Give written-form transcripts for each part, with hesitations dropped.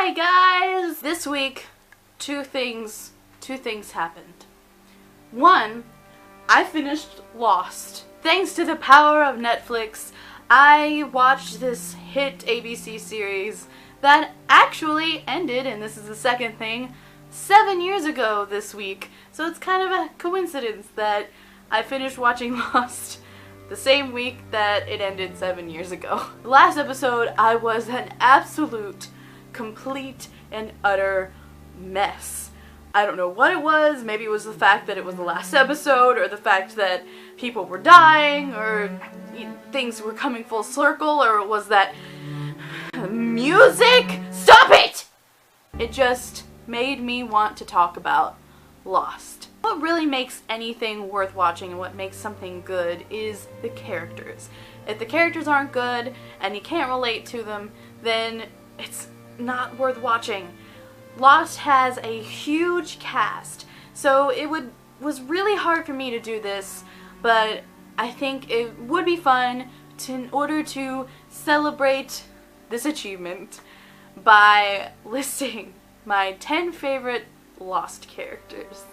Hi guys! This week, two things happened. One, I finished Lost. Thanks to the power of Netflix, I watched this hit ABC series that actually ended, and this is the second thing, 7 years ago this week. So it's kind of a coincidence that I finished watching Lost the same week that it ended 7 years ago. The last episode, I was an absolute, complete, and utter mess. I don't know what it was. Maybe it was the fact that it was the last episode, or the fact that people were dying, or things were coming full circle, or was that music? Stop it! It just made me want to talk about Lost. What really makes anything worth watching and what makes something good is the characters. If the characters aren't good and you can't relate to them, then it's not worth watching. Lost has a huge cast, so it was really hard for me to do this, but I think it would be fun in order to celebrate this achievement by listing my 10 favorite Lost characters.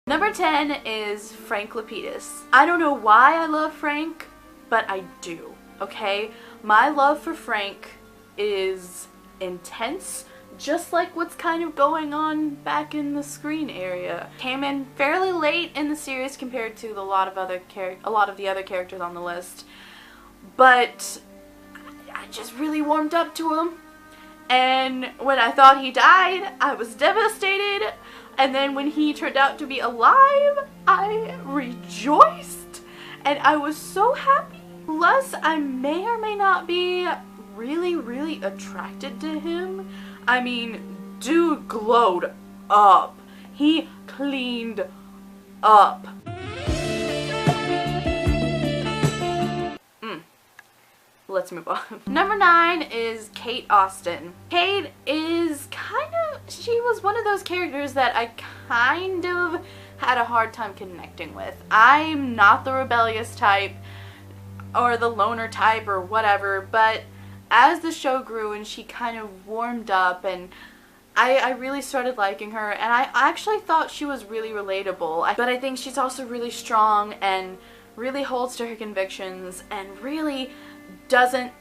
Number 10 is Frank Lapidus. I don't know why I love Frank, but I do, okay? My love for Frank is intense, just like what's kind of going on back in the screen area. Came in fairly late in the series compared to a lot of the other characters on the list, but I just really warmed up to him. And when I thought he died, I was devastated. And then when he turned out to be alive, I rejoiced. And I was so happy. Plus, I may or may not be really attracted to him. I mean, dude glowed up. He cleaned up. Let's move on. Number 9 is Kate Austen. Kate is she was one of those characters that I kind of had a hard time connecting with. I'm not the rebellious type or the loner type or whatever, but as the show grew and she kind of warmed up, and I really started liking her, and I actually thought she was really relatable. But I think she's also really strong and really holds to her convictions and really doesn't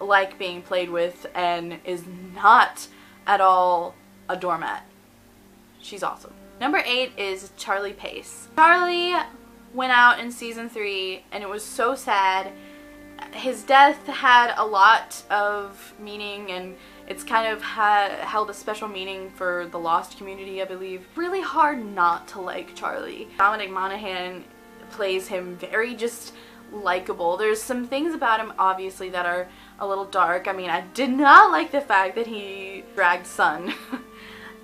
like being played with and is not at all a doormat. She's awesome. Number 8 is Charlie Pace. Charlie went out in season 3 and it was so sad. His death had a lot of meaning, and it's kind of held a special meaning for the Lost community, I believe. Really hard not to like Charlie. Dominic Monaghan plays him very just likable. There's some things about him obviously that are a little dark. I mean, I did not like the fact that he dragged Sun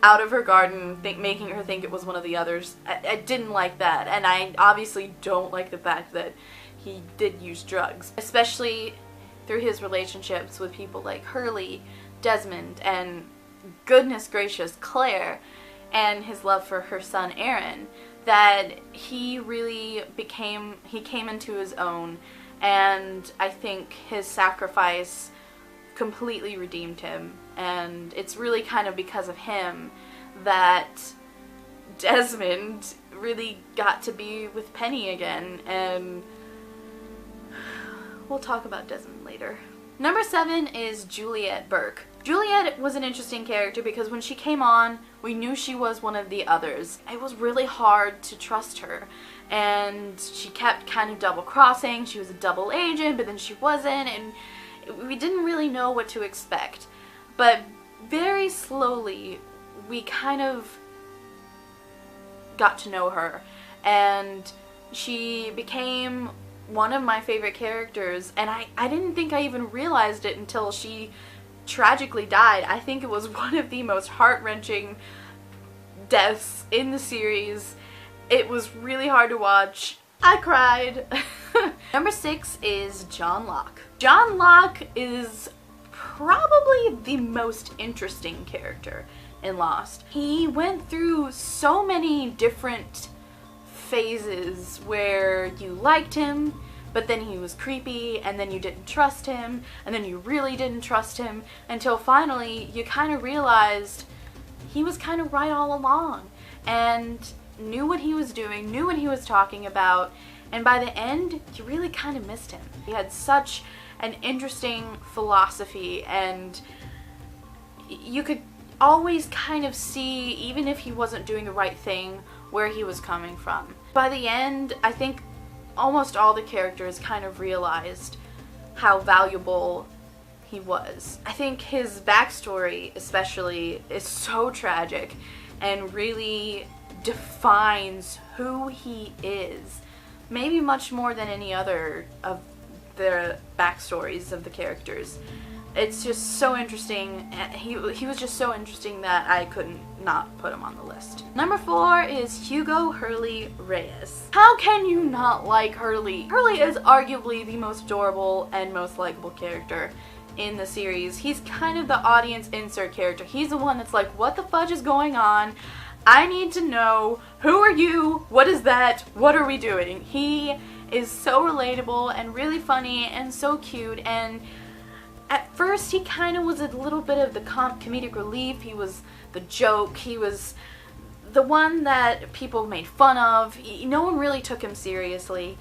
out of her garden, making her think it was one of the others. I didn't like that, and I obviously don't like the fact that he did use drugs, especially through his relationships with people like Hurley, Desmond, and goodness gracious, Claire, and his love for her son Aaron, that he came into his own, and I think his sacrifice completely redeemed him, and it's really kind of because of him that Desmond really got to be with Penny again, and we'll talk about Desmond later. Number 7 is Juliet Burke. Juliet was an interesting character because when she came on, we knew she was one of the others. It was really hard to trust her, and she kept kind of double-crossing. She was a double agent, but then she wasn't, and we didn't really know what to expect. But very slowly, we kind of got to know her, and she became one of my favorite characters, and I didn't think I even realized it until she tragically died. I think it was one of the most heart-wrenching deaths in the series. It was really hard to watch. I cried. Number 6 is John Locke. John Locke is probably the most interesting character in Lost. He went through so many different phases where you liked him, but then he was creepy, and then you didn't trust him, and then you really didn't trust him, until finally you kind of realized he was kind of right all along, and knew what he was doing, knew what he was talking about, and by the end, you really kind of missed him. He had such an interesting philosophy, and you could always kind of see, even if he wasn't doing the right thing, where he was coming from. By the end, I think almost all the characters kind of realized how valuable he was. I think his backstory especially is so tragic and really defines who he is, maybe much more than any other of the backstories of the characters. It's just so interesting. He was just so interesting that I couldn't not put him on the list. Number 4 is Hugo Hurley Reyes. How can you not like Hurley? Hurley is arguably the most adorable and most likable character in the series. He's kind of the audience insert character. He's the one that's like, what the fudge is going on? I need to know, who are you? What is that? What are we doing? He is so relatable and really funny and so cute, and at first he kind of was a little bit of the comedic relief. He was the joke. He was the one that people made fun of. No one really took him seriously.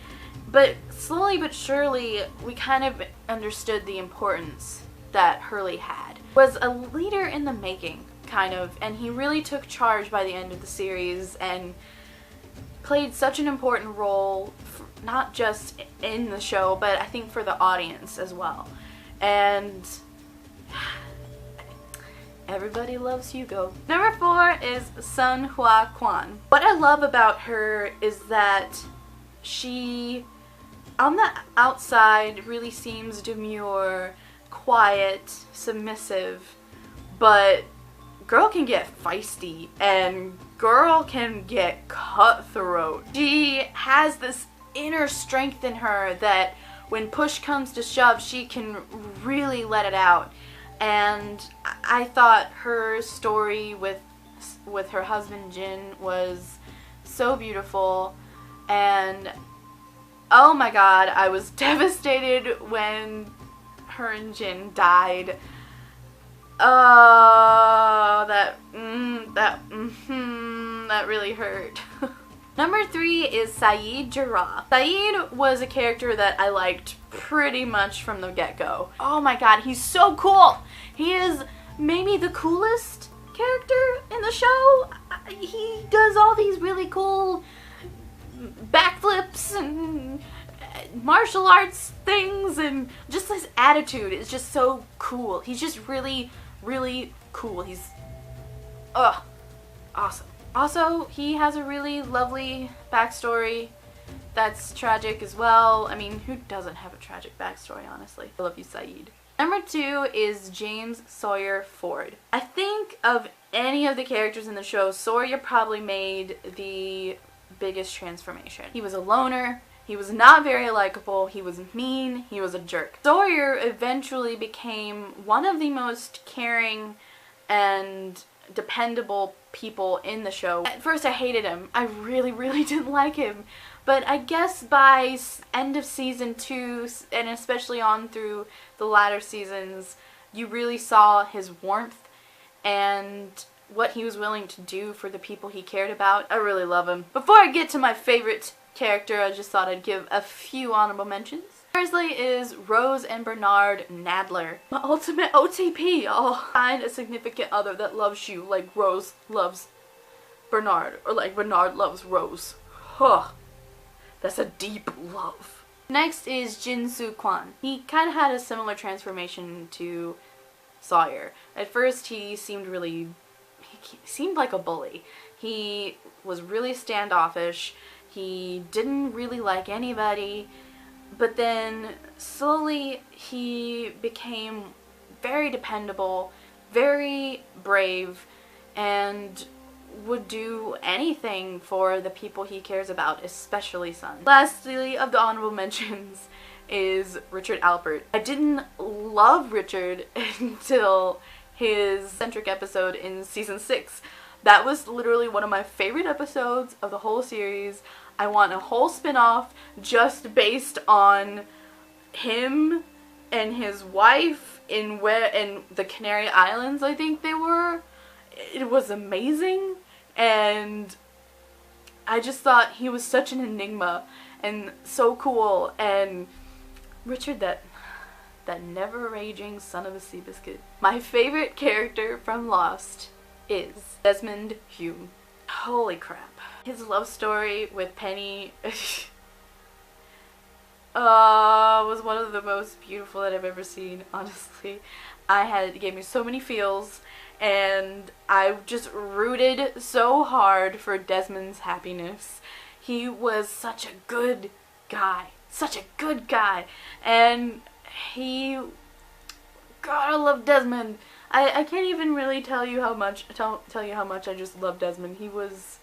But slowly but surely, we kind of understood the importance that Hurley had. Was a leader in the making, kind of, and he really took charge by the end of the series and played such an important role, not just in the show, but I think for the audience as well. And everybody loves Hugo. Number 4 is Sun Hua Quan. What I love about her is that she, on the outside, really seems demure, quiet, submissive, but girl can get feisty and girl can get cutthroat. She has this inner strength in her that when push comes to shove, she can really let it out. And I thought her story with her husband Jin was so beautiful, and oh my god, I was devastated when her and Jin died. Oh, that really hurt. Number 3 is Sayid Jarrah. Sayid was a character that I liked pretty much from the get-go. Oh my god, he's so cool! He is maybe the coolest character in the show. He does all these really cool backflips and martial arts things, and just his attitude is just so cool. He's just really, really cool. He's awesome. Also, he has a really lovely backstory that's tragic as well. I mean, who doesn't have a tragic backstory, honestly? I love you, Sayid. Number 2 is James Sawyer Ford. I think of any of the characters in the show, Sawyer probably made the biggest transformation. He was a loner. He was not very likable. He was mean. He was a jerk. Sawyer eventually became one of the most caring and dependable people in the show. At first I hated him. I really, really didn't like him. But I guess by end of season 2, and especially on through the latter seasons, you really saw his warmth and what he was willing to do for the people he cared about. I really love him. Before I get to my favorite character, I just thought I'd give a few honorable mentions. Firstly is Rose and Bernard Nadler. My ultimate OTP. Oh, find a significant other that loves you like Rose loves Bernard, or like Bernard loves Rose. Huh. That's a deep love. Next is Jin Soo Kwon. He kind of had a similar transformation to Sawyer. At first he seemed like a bully. He was really standoffish. He didn't really like anybody. But then slowly he became very dependable, very brave, and would do anything for the people he cares about, especially Sun. Lastly of the honorable mentions is Richard Alpert. I didn't love Richard until his centric episode in season 6. That was literally one of my favorite episodes of the whole series. I want a whole spin-off just based on him and his wife in the Canary Islands, I think they were. It was amazing, and I just thought he was such an enigma and so cool. And Richard, that never-aging son of a Seabiscuit. My favorite character from Lost is Desmond Hume. Holy crap. His love story with Penny was one of the most beautiful that I've ever seen, honestly. It gave me so many feels, and I just rooted so hard for Desmond's happiness. He was such a good guy. Such a good guy. And God, I love Desmond. I can't even really tell you how much I just love Desmond. He was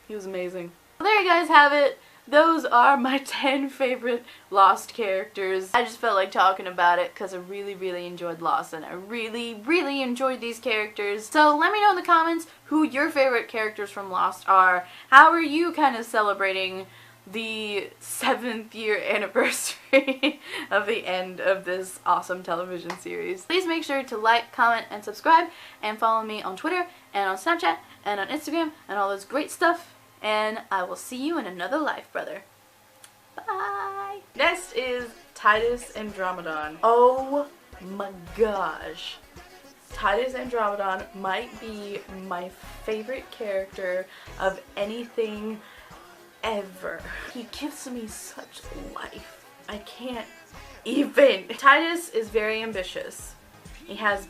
amazing. Well, there you guys have it. Those are my 10 favorite Lost characters. I just felt like talking about it because I really, really enjoyed Lost, and I really, really enjoyed these characters. So let me know in the comments who your favorite characters from Lost are. How are you kind of celebrating the 7th year anniversary of the end of this awesome television series? Please make sure to like, comment, and subscribe, and follow me on Twitter, and on Snapchat, and on Instagram, and all this great stuff. And I will see you in another life, brother. Bye! Next is Titus Andromedon. Oh my gosh. Titus Andromedon might be my favorite character of anything ever. He gives me such life. I can't even. Titus is very ambitious. He has